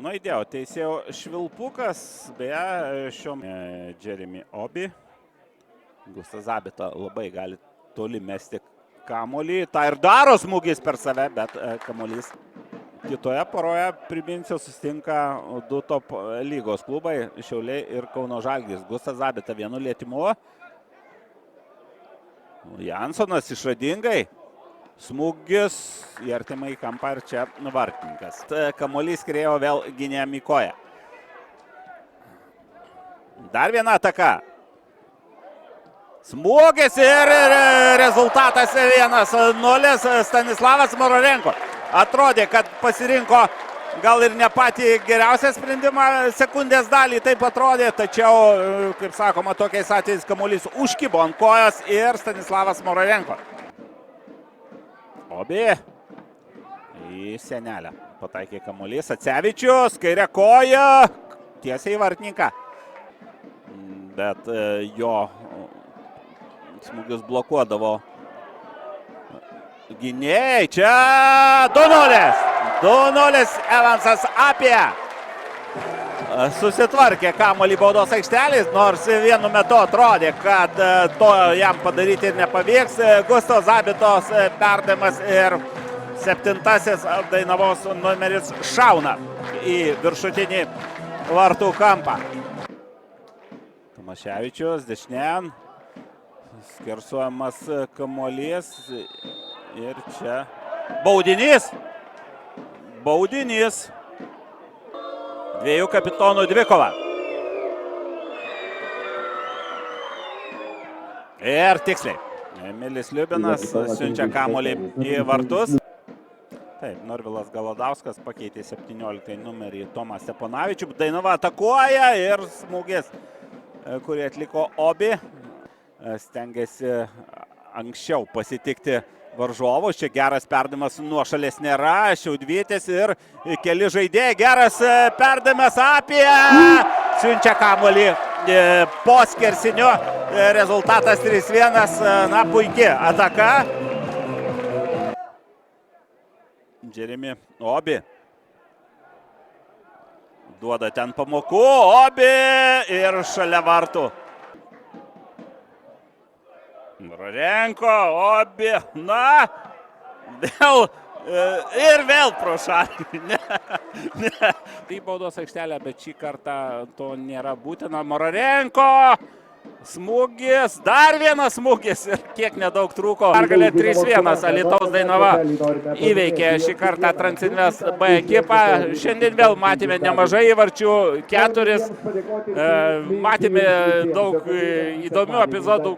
Nu, įdėjau teisėjo švilpukas, beje, šiom Jeremy Obi. Gustas Zabita labai gali toli mesti kamuolį. Ta ir daro smūgis per save, bet kamuolys kitoje poroje, priminsiu, susitinka du top lygos klubai, Šiauliai ir Kauno Žalgiris. Gustas Zabita vienu lietimu. Jansonas išradingai. Smūgis į artimai kampą ir čia vartininkas. Kamuolys skriejo vėl gynėjam į koją. Dar viena ataka. Smūgis ir rezultatas 1-0. Stanislavas Mororenko. Atrodė, kad pasirinko gal ir ne patį geriausią sprendimą sekundės dalį, taip atrodė, tačiau, kaip sakoma, tokiais atvejais kamuolys užkibo ant kojos ir Stanislavas Mororenko. Obi į sienelę pataikė kamuolys. Acevičius, kairė koja, tiesiai į vartininką. Bet jo smūgius blokuodavo gynėjai. Čia 2-0. 2-0 Evansas apie. Susitvarkė kamuolį baudos aikštelės, nors vienu metu atrodė, kad to jam padaryti ir nepavyks. Gusto Zabitos perdavimas ir 7-asis Dainavos numeris šauna į viršutinį vartų kampą. Tomaševičius dešinėn. Skersuojamas kamuolys. Ir čia baudinys. Baudinys. Dviejų kapitonų dvikova. Ir tiksliai. Emilis Liubinas siunčia kamuolį į vartus. Taip, Norvilas Galadauskas pakeitė 17 numerį Tomą Steponavičių. Dainava atakuoja ir smūgis, kurį atliko Obi. Stengiasi anksčiau pasitikti varžovus. Čia geras perdavimas nuo šalies nėra. Šiaudvytis ir keli žaidėjai. Geras perdavimas apie. Siunčia kamuolį po skersiniu. Rezultatas 3-1. Na, puiki ataka. Jeremy Obi. Duoda ten pamokų. Obi ir šalia vartų. Mororenko, Obi, na, vėl ir vėl pro šalį. Ne. Tai baudos aikštelė, bet šį kartą to nėra būtina. Mororenko, smūgis, dar vienas smūgis ir kiek nedaug trūko. Pergalė 3-1, Alytaus Dainava įveikė šį kartą Transinvest B ekipą. Šiandien vėl matėme nemažai įvarčių, 4. Matėme daug įdomių epizodų.